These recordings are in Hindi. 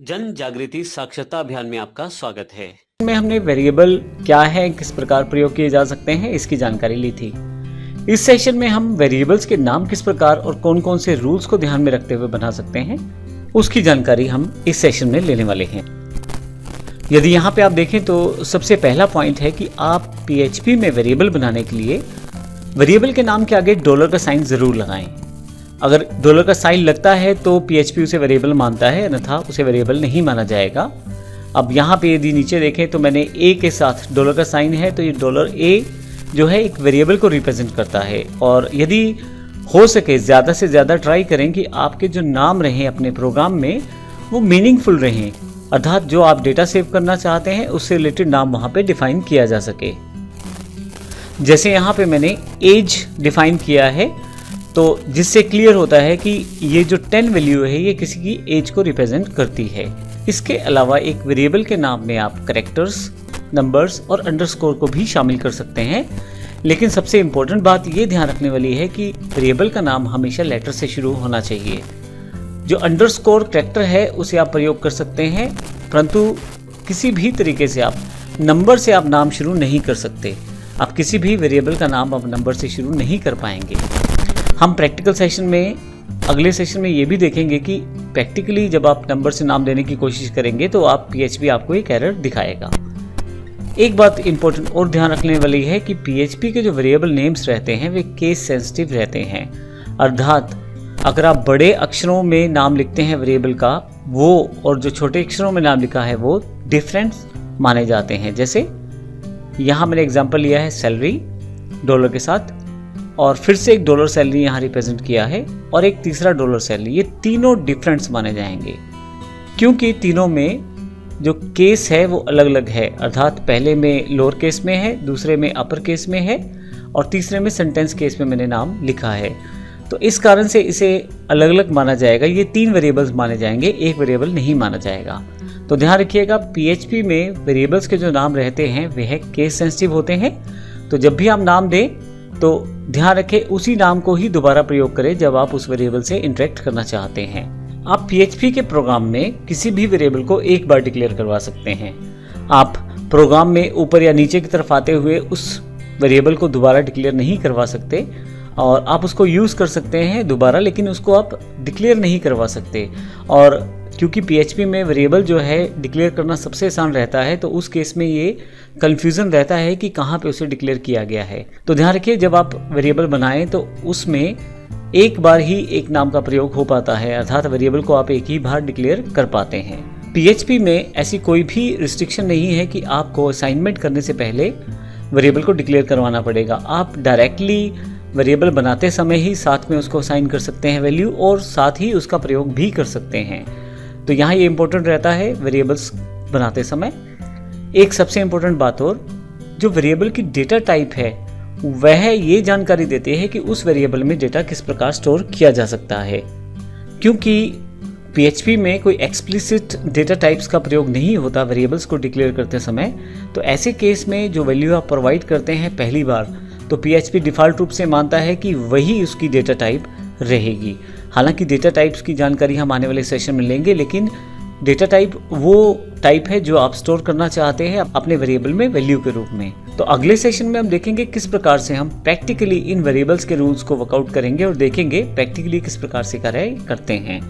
जन जागृति साक्षरता अभियान में आपका स्वागत है। में हमने वेरिएबल क्या है, किस प्रकार प्रयोग किए जा सकते हैं, इसकी जानकारी ली थी। इस सेशन में हम वेरिएबल्स के नाम किस प्रकार और कौन कौन से रूल्स को ध्यान में रखते हुए बना सकते हैं, उसकी जानकारी हम इस सेशन में लेने वाले हैं। यदि यहाँ पे आप देखें तो सबसे पहला पॉइंट है कि आप PHP में वेरिएबल बनाने के लिए वेरिएबल के नाम के आगे डॉलर का साइन जरूर लगाएं। अगर डॉलर का साइन लगता है तो PHP उसे वेरिएबल मानता है, अन्यथा उसे वेरिएबल नहीं माना जाएगा। अब यहाँ पे यदि नीचे देखें तो मैंने A के साथ डॉलर का साइन है, तो ये $A जो है एक वेरिएबल को रिप्रेजेंट करता है। और यदि हो सके ज़्यादा से ज़्यादा ट्राई करें कि आपके जो नाम रहें अपने प्रोग्राम में वो मीनिंगफुल रहें, अर्थात जो आप डेटा सेव करना चाहते हैं उससे रिलेटेड नाम वहाँ पे डिफाइन किया जा सके। जैसे यहाँ पे मैंने एज डिफाइन किया है, तो जिससे क्लियर होता है कि ये जो 10 वैल्यू है ये किसी की एज को रिप्रेजेंट करती है। इसके अलावा एक वेरिएबल के नाम में आप कैरेक्टर्स, नंबर्स और अंडरस्कोर को भी शामिल कर सकते हैं, लेकिन सबसे इम्पोर्टेंट बात ये ध्यान रखने वाली है कि वेरिएबल का नाम हमेशा लेटर से शुरू होना चाहिए। जो अंडरस्कोर कैरेक्टर है उसे आप प्रयोग कर सकते हैं, परंतु किसी भी तरीके से आप नंबर से आप नाम शुरू नहीं कर सकते। आप किसी भी वेरिएबल का नाम आप नंबर से शुरू नहीं कर पाएंगे। हम प्रैक्टिकल सेशन में, अगले सेशन में ये भी देखेंगे कि प्रैक्टिकली जब आप नंबर से नाम देने की कोशिश करेंगे तो आप PHP आपको एक एरर दिखाएगा। एक बात इंपॉर्टेंट और ध्यान रखने वाली है कि PHP के जो वेरिएबल नेम्स रहते हैं वे केस सेंसिटिव रहते हैं, अर्थात अगर आप बड़े अक्षरों में नाम लिखते हैं वेरिएबल का, वो और जो छोटे अक्षरों में नाम लिखा है वो डिफरेंट माने जाते हैं। जैसे यहाँ मैंने एग्जांपल लिया है सैलरी डॉलर के साथ, और फिर से एक डॉलर सैलरी यहाँ रिप्रेजेंट किया है, और एक तीसरा डॉलर सैलरी। ये तीनों डिफरेंट्स माने जाएंगे क्योंकि तीनों में जो केस है वो अलग अलग है, अर्थात पहले में लोअर केस में है, दूसरे में अपर केस में है, और तीसरे में सेंटेंस केस में मैंने नाम लिखा है। तो इस कारण से इसे अलग अलग माना जाएगा। ये 3 वेरिएबल्स माने जाएंगे, एक वेरिएबल नहीं माना जाएगा। तो ध्यान रखिएगा, PHP में वेरिएबल्स के जो नाम रहते हैं वे केस सेंसिटिव होते हैं। तो जब भी आप नाम दें तो ध्यान रखें उसी नाम को ही दोबारा प्रयोग करें जब आप उस वेरिएबल से इंटरेक्ट करना चाहते हैं। आप PHP के प्रोग्राम में किसी भी वेरिएबल को एक बार डिक्लेयर करवा सकते हैं। आप प्रोग्राम में ऊपर या नीचे की तरफ आते हुए उस वेरिएबल को दोबारा डिक्लेयर नहीं करवा सकते, और आप उसको यूज़ कर सकते हैं दोबारा, लेकिन उसको आप डिक्लेयर नहीं करवा सकते। और क्योंकि PHP में वेरिएबल जो है डिक्लेयर करना सबसे आसान रहता है, तो उस केस में ये कन्फ्यूज़न रहता है कि कहाँ पे उसे डिक्लेयर किया गया है। तो ध्यान रखिए, जब आप वेरिएबल बनाएं तो उसमें एक बार ही एक नाम का प्रयोग हो पाता है, अर्थात वेरिएबल को आप एक ही बार डिक्लेयर कर पाते हैं। PHP में ऐसी कोई भी रिस्ट्रिक्शन नहीं है कि आपको असाइनमेंट करने से पहले वेरिएबल को डिक्लेयर करवाना पड़ेगा। आप डायरेक्टली वेरिएबल बनाते समय ही साथ में उसको असाइन कर सकते हैं वैल्यू, और साथ ही उसका प्रयोग भी कर सकते हैं। तो यहाँ ये इंपॉर्टेंट रहता है वेरिएबल्स बनाते समय। एक सबसे इम्पोर्टेंट बात और, जो वेरिएबल की डेटा टाइप है वह ये जानकारी देते हैं कि उस वेरिएबल में डेटा किस प्रकार स्टोर किया जा सकता है। क्योंकि PHP में कोई एक्सप्लिसिट डेटा टाइप्स का प्रयोग नहीं होता वेरिएबल्स को डिक्लेयर करते समय, तो ऐसे केस में जो वैल्यू आप प्रोवाइड करते हैं पहली बार, तो PHP डिफ़ॉल्ट रूप से मानता है कि वही उसकी डेटा टाइप रहेगी। हालांकि डेटा टाइप्स की जानकारी हम आने वाले सेशन में लेंगे, लेकिन डेटा टाइप वो टाइप है जो आप स्टोर करना चाहते हैं अपने वेरिएबल में वैल्यू के रूप में। तो अगले सेशन में हम देखेंगे किस प्रकार से हम प्रैक्टिकली इन वेरिएबल्स के रूल्स को वर्कआउट करेंगे और देखेंगे प्रैक्टिकली किस प्रकार से कार्य करते हैं।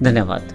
धन्यवाद।